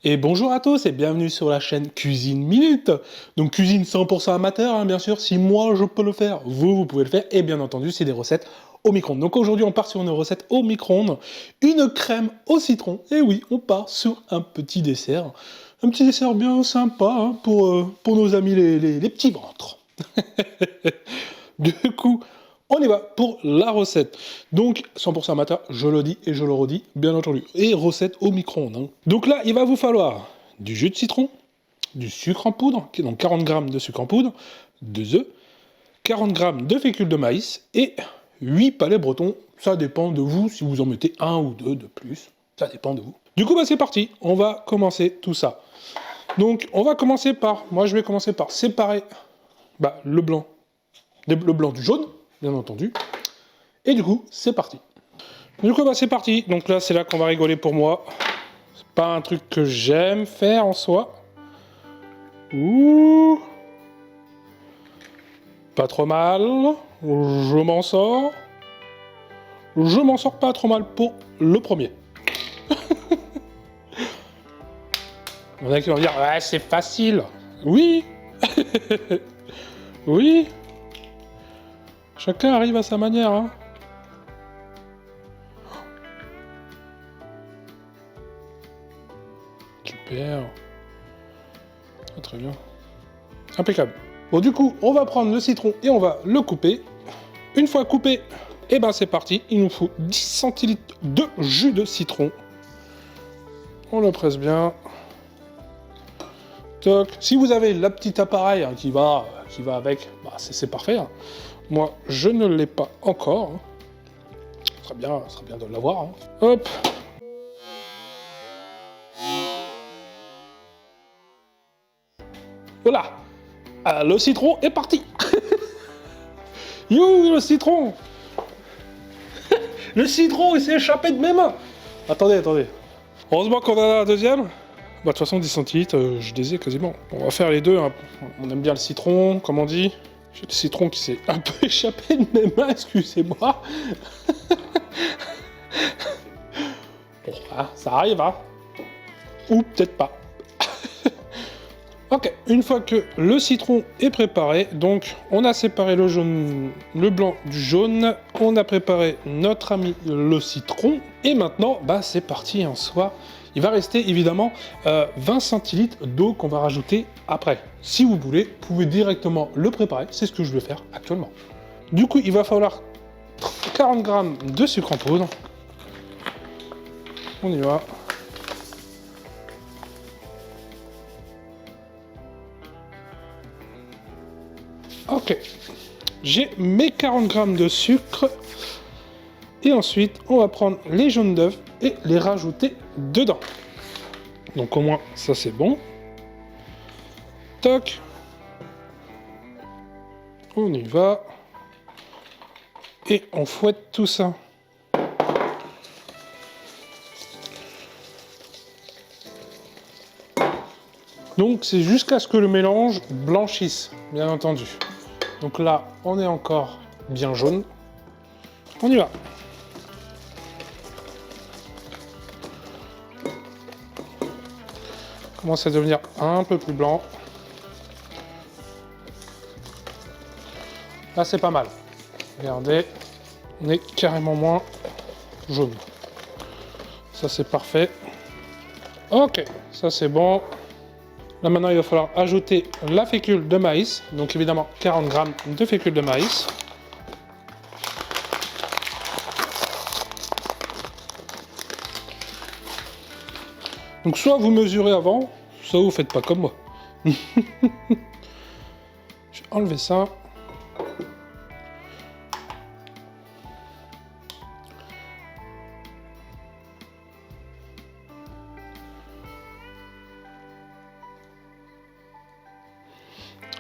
Et bonjour à tous et bienvenue sur la chaîne Cuisine Minute. Donc cuisine 100% amateur, hein, bien sûr, si moi je peux le faire, vous pouvez le faire. Et bien entendu, c'est des recettes au micro-ondes. Donc aujourd'hui, on part sur une recette au micro-ondes, une crème au citron. Et oui, on part sur un petit dessert. Un petit dessert bien sympa hein, pour nos amis les petits ventres. Du coup, on y va pour la recette. Donc, 100% amateur, je le dis et je le redis, bien entendu. Et recette au micro-ondes. Hein. Donc là, il va vous falloir du jus de citron, du sucre en poudre, donc 40 g de sucre en poudre, 2 œufs, 40 g de fécule de maïs et 8 palets bretons. Ça dépend de vous, si vous en mettez un ou deux de plus. Ça dépend de vous. Du coup, bah, c'est parti. On va commencer tout ça. Donc, on va commencer par... Moi, je vais commencer par séparer le blanc du jaune, bien entendu. Et du coup, c'est parti. Du coup, c'est parti. Donc là, c'est là qu'on va rigoler pour moi. C'est pas un truc que j'aime faire en soi. Ouh. Pas trop mal. Je m'en sors. Je m'en sors pas trop mal pour le premier. Il y en a qui vont dire, ouais, c'est facile. Oui. Oui. Chacun arrive à sa manière, hein. Super. Ah, très bien. Impeccable. Bon, du coup, on va prendre le citron et on va le couper. Une fois coupé, et ben c'est parti. Il nous faut 10 centilitres de jus de citron. On le presse bien. Toc. Si vous avez la petite appareil hein, qui va avec, c'est parfait. Hein. Moi, je ne l'ai pas encore. Hein. Ce serait bien de l'avoir. Hein. Hop. Voilà. Le citron est parti. You, le citron. Le citron, il s'est échappé de mes mains. Attendez. Heureusement qu'on en a un deuxième. De toute façon, 10 centilitres, je les ai quasiment. On va faire les deux. Hein. On aime bien le citron, comme on dit. J'ai le citron qui s'est un peu échappé de mes mains, excusez-moi. Bon, hein, ça arrive, hein. Ou peut-être pas. Ok, une fois que le citron est préparé, donc on a séparé le blanc du jaune, on a préparé notre ami le citron, et maintenant, c'est parti en soi. Il va rester évidemment 20 centilitres d'eau qu'on va rajouter après. Si vous voulez, vous pouvez directement le préparer, c'est ce que je vais faire actuellement. Du coup, il va falloir 40 g de sucre en poudre. On y va. Ok, j'ai mes 40 g de sucre et ensuite on va prendre les jaunes d'œufs et les rajouter dedans. Donc au moins ça c'est bon. Toc. On y va. Et on fouette tout ça. Donc c'est jusqu'à ce que le mélange blanchisse, bien entendu. Donc là, on est encore bien jaune. On y va. Commence à devenir un peu plus blanc. Là, c'est pas mal. Regardez, on est carrément moins jaune. Ça, c'est parfait. Ok, ça c'est bon. Là maintenant, il va falloir ajouter la fécule de maïs. Donc évidemment, 40 g de fécule de maïs. Donc soit vous mesurez avant, soit vous faites pas comme moi. Je vais enlever ça.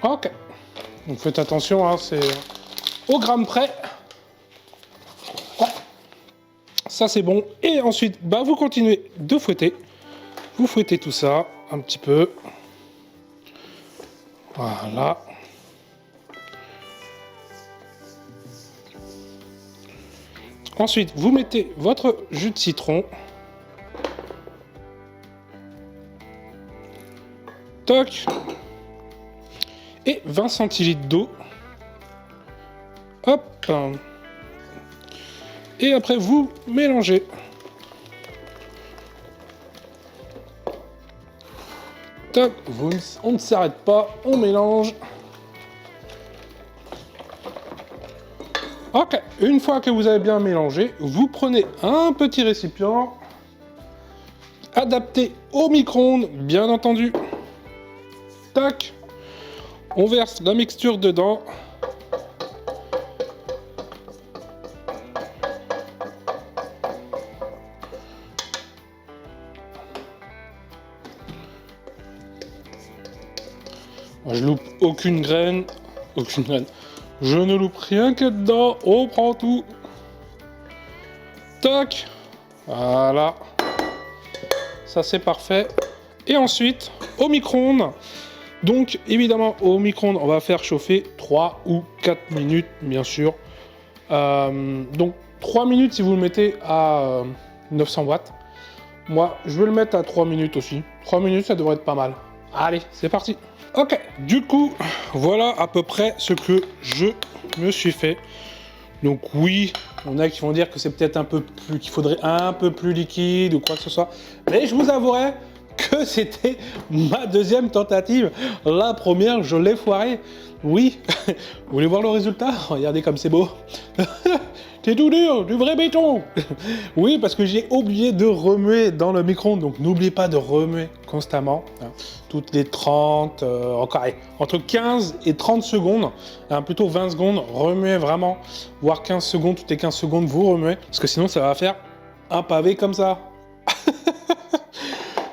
Ok, donc faites attention, hein, c'est au gramme près. Ça c'est bon. Et ensuite, vous continuez de fouetter. Vous fouettez tout ça un petit peu. Voilà. Ensuite, vous mettez votre jus de citron. Toc. Et 20 centilitres d'eau. Hop. Et après, vous mélangez. Toc. On ne s'arrête pas, on mélange. Ok, une fois que vous avez bien mélangé, vous prenez un petit récipient, adapté au micro-ondes, bien entendu. Tac, on verse la mixture dedans. Je loupe aucune graine. Je ne loupe rien que dedans. On prend tout. Tac. Voilà. Ça c'est parfait. Et ensuite, au micro-ondes. Donc évidemment, au micro-ondes, on va faire chauffer 3 ou 4 minutes, bien sûr. Donc 3 minutes si vous le mettez à 900 watts. Moi, je vais le mettre à 3 minutes aussi. 3 minutes, ça devrait être pas mal. Allez, c'est parti. Ok, du coup, voilà à peu près ce que je me suis fait. Donc oui, on a qui vont dire que c'est peut-être un peu plus, qu'il faudrait un peu plus liquide ou quoi que ce soit. Mais je vous avouerai que c'était ma deuxième tentative. La première, je l'ai foirée. Oui, vous voulez voir le résultat? Regardez comme c'est beau. C'est tout dur, du vrai béton. Oui, parce que j'ai oublié de remuer dans le micro-ondes. Donc n'oubliez pas de remuer constamment. Hein, toutes les 30, encore entre 15 et 30 secondes, hein, plutôt 20 secondes, remuez vraiment. Voire 15 secondes, toutes les 15 secondes, vous remuez. Parce que sinon, ça va faire un pavé comme ça.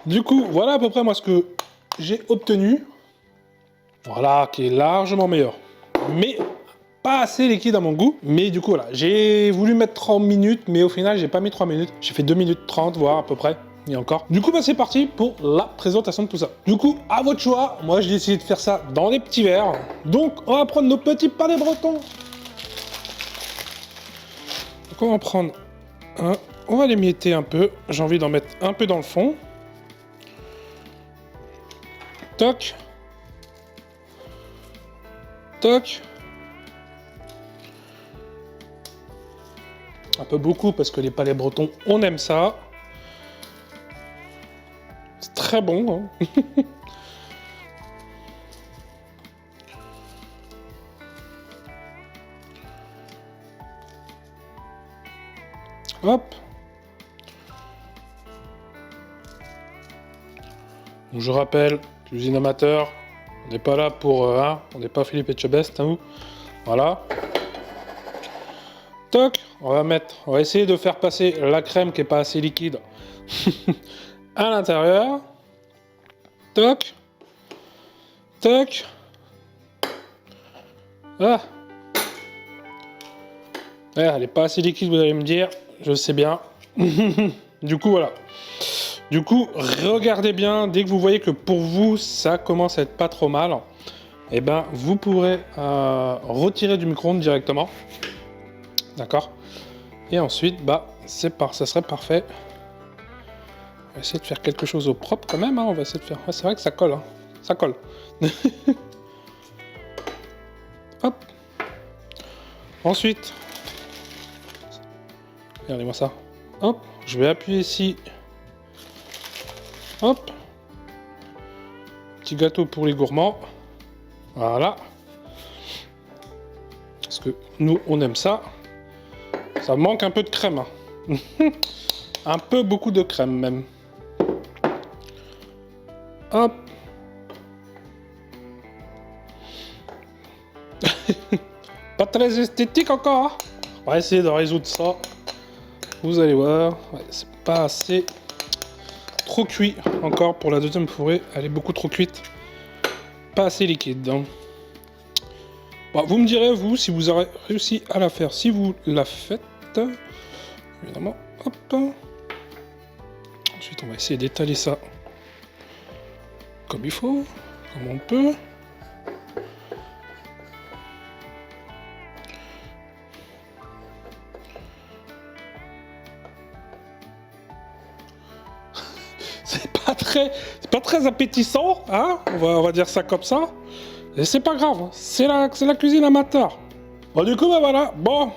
Du coup, voilà à peu près moi ce que j'ai obtenu. Voilà, qui est largement meilleur. Mais pas assez liquide à mon goût. Mais du coup, voilà, j'ai voulu mettre 30 minutes, mais au final, j'ai pas mis 3 minutes. J'ai fait 2 minutes 30, voire à peu près. Et encore. Du coup, bah, c'est parti pour la présentation de tout ça. Du coup, à votre choix. Moi, j'ai décidé de faire ça dans des petits verres. Donc, on va prendre nos petits palais bretons. Donc, on va en prendre un. On va l'émietter un peu. J'ai envie d'en mettre un peu dans le fond. Toc. Toc. Un peu beaucoup parce que les palais bretons, on aime ça. C'est très bon. Hein. Hop. Donc, je rappelle, cuisine amateur, on n'est pas là pour... on n'est pas Philippe Etchebest, hein, voilà. Toc, on va essayer de faire passer la crème qui n'est pas assez liquide à l'intérieur. Toc. Toc. Ah. Ouais, elle n'est pas assez liquide, vous allez me dire, je sais bien. Du coup, voilà. Du coup, regardez bien, dès que vous voyez que pour vous, ça commence à être pas trop mal, et ben, vous pourrez retirer du micro-ondes directement. D'accord? Et ensuite, bah, ça serait parfait. On va essayer de faire quelque chose au propre quand même, hein. On va essayer de faire... Ouais, c'est vrai que ça colle, hein. Ça colle. Hop. Ensuite, regardez-moi ça. Hop, je vais appuyer ici. Hop. Petit gâteau pour les gourmands. Voilà. Parce que nous, on aime ça. Ça manque un peu de crème. Hein. Un peu beaucoup de crème même. Hop. Pas très esthétique encore. Hein. On va essayer de résoudre ça. Vous allez voir. Ouais, c'est pas assez... Trop cuit encore pour la deuxième fourrée. Elle est beaucoup trop cuite. Pas assez liquide. Hein. Bon, vous me direz, vous, si vous aurez réussi à la faire. Si vous la faites, évidemment, hop. Ensuite, on va essayer d'étaler ça comme il faut, comme on peut. c'est pas très appétissant, hein, on va dire ça comme ça. Et c'est pas grave, c'est la cuisine amateur. Bon, du coup, bah voilà, bon.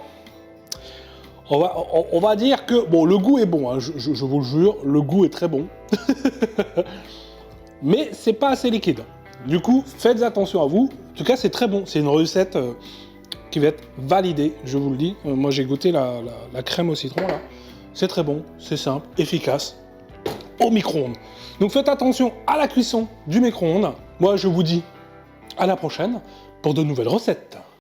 On va dire que, bon, le goût est bon, hein, je vous le jure, le goût est très bon. Mais c'est pas assez liquide. Du coup, faites attention à vous. En tout cas, c'est très bon. C'est une recette qui va être validée, je vous le dis. Moi, j'ai goûté la crème au citron, là. C'est très bon, c'est simple, efficace, au micro-ondes. Donc faites attention à la cuisson du micro-ondes. Moi, je vous dis à la prochaine pour de nouvelles recettes.